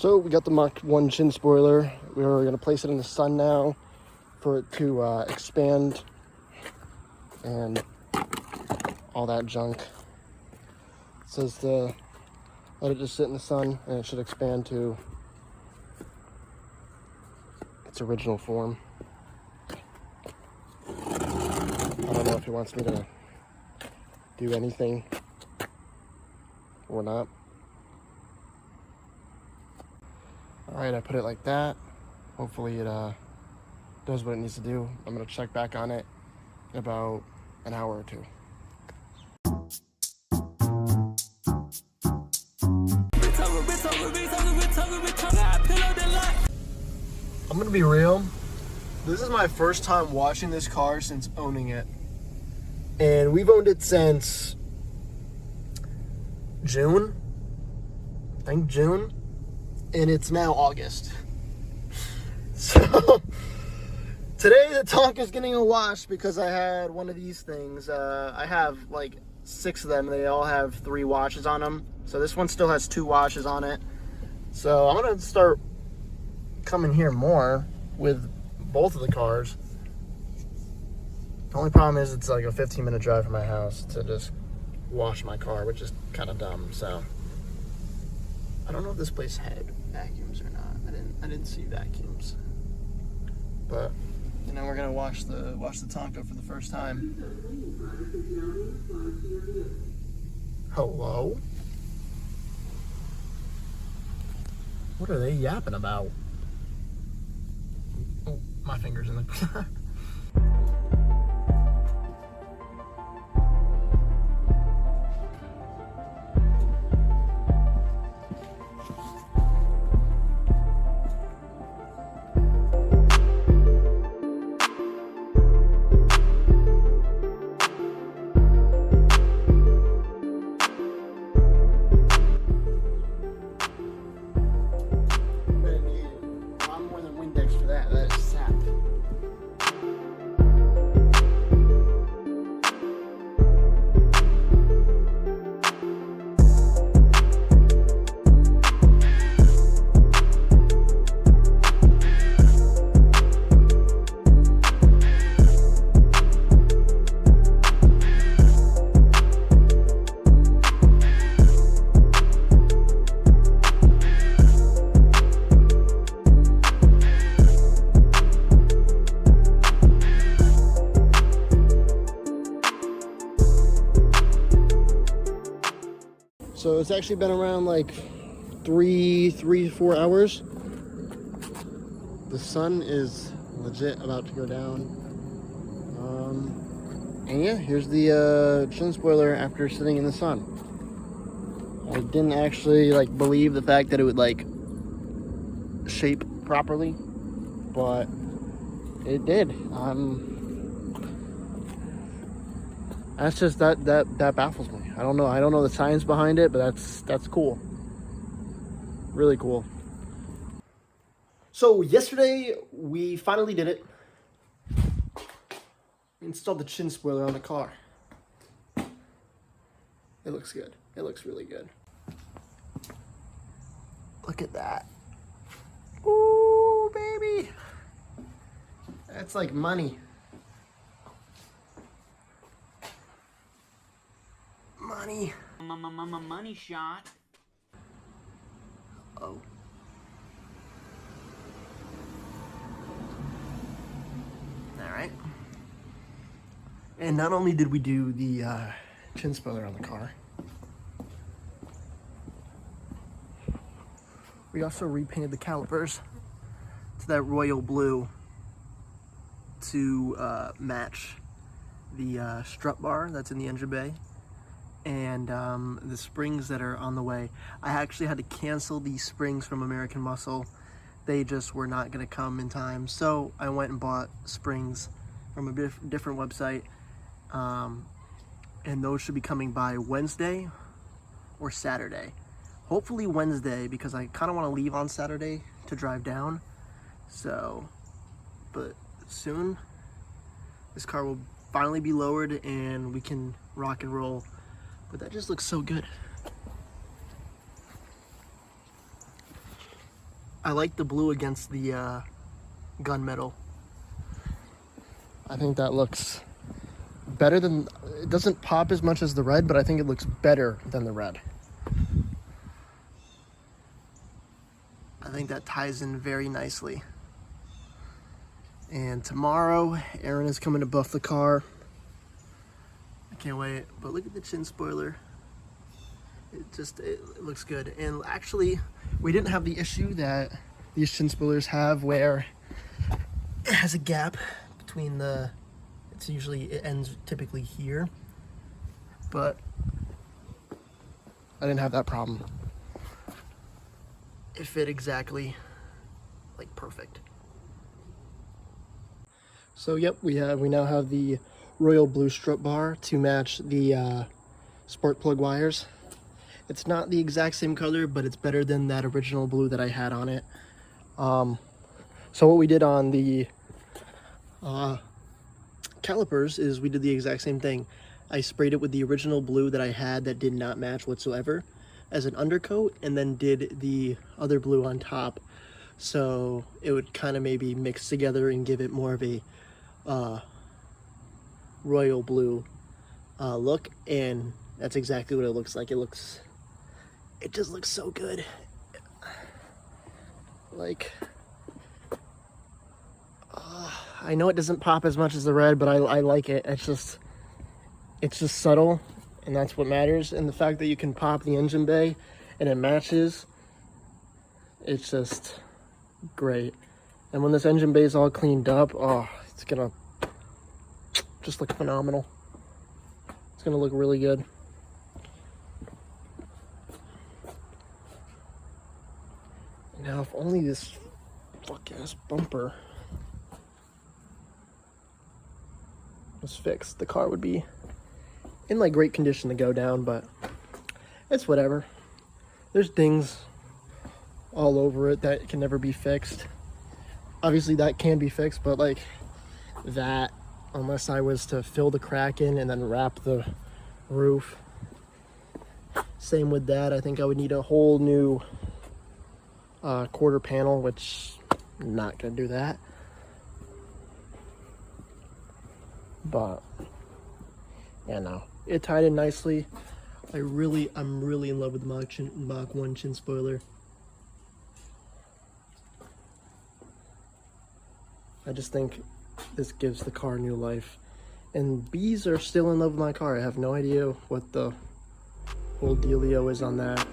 So we got the Mach 1 chin spoiler. We're going to place it in the sun now for it to expand and all that junk. It says to let it just sit in the sun and it should expand to its original form. I don't know if he wants me to do anything or not. Alright, I put it like that. Hopefully it does what it needs to do. I'm going to check back on it in about an hour or two. I'm going to be real. This is my first time washing this car since owning it. And we've owned it since June. I think June. And it's now August. So today the Tonka is getting a wash because I had one of these things. I have like 6 of them. They all have 3 washes on them. So this one still has 2 washes on it. So I'm gonna start coming here more with both of the cars. The only problem is it's like a 15-minute drive from my house to just wash my car, which is kind of dumb. So I don't know if this place had vacuums or not. I didn't see vacuums. But you know, we're gonna wash the Tonka for the first time. Hello? What are they yapping about? Oh, my finger's in the So it's actually been around like 4 hours. The sun is legit about to go down. And yeah, here's the chin spoiler after sitting in the sun. I didn't actually like believe the fact that it would like shape properly, but it did. That's just that baffles me. I don't know the science behind it, but that's cool. Really cool. So yesterday we finally did it. We installed the chin spoiler on the car. It looks good. It looks really good. Look at that. Ooh, baby. That's like money. Money. Money shot. Oh. All right. And not only did we do the chin spoiler on the car, we also repainted the calipers to that royal blue to match the strut bar that's in the engine bay. And the springs that are on the way. I actually had to cancel these springs from American Muscle. They just were not going to come in time. So I went and bought springs from a different website. And those should be coming by Wednesday or Saturday. Hopefully Wednesday, because I kind of want to leave on Saturday to drive down. So, but soon this car will finally be lowered and we can rock and roll. But that just looks so good. I like the blue against the gunmetal. I think that looks better than, it doesn't pop as much as the red, but I think it looks better than the red. I think that ties in very nicely. And tomorrow, Aaron is coming to buff the car. I can't wait, but look at the chin spoiler. It looks good. And actually, we didn't have the issue that these chin spoilers have where it has a gap between the, it ends typically here, but I didn't have that problem. It fit exactly, like perfect. So yep, we now have the royal blue strut bar to match the spark plug wires. It's not the exact same color, but it's better than that original blue that I had on it. So what we did on the calipers is we did the exact same thing. I sprayed it with the original blue that I had that did not match whatsoever as an undercoat, and then did the other blue on top, so it would kind of maybe mix together and give it more of a royal blue look, and that's exactly what it looks like. It just looks so good. Like, I know it doesn't pop as much as the red, but I like it. It's just subtle, and that's what matters. And the fact that you can pop the engine bay and it matches, it's just great. And when this engine bay is all cleaned up, oh, it's gonna just look phenomenal. It's gonna look really good. Now, if only this fuck-ass bumper was fixed, the car would be in like great condition to go down, but it's whatever. There's dings all over it that can never be fixed. Obviously that can be fixed, but like that, unless I was to fill the crack in and then wrap the roof. Same with that. I think I would need a whole new quarter panel, which I'm not gonna do that. But yeah, no, it tied in nicely. I'm really in love with the Mach 1 chin spoiler. I just think this gives the car new life. And bees are still in love with my car. I have no idea what the whole dealio is on that.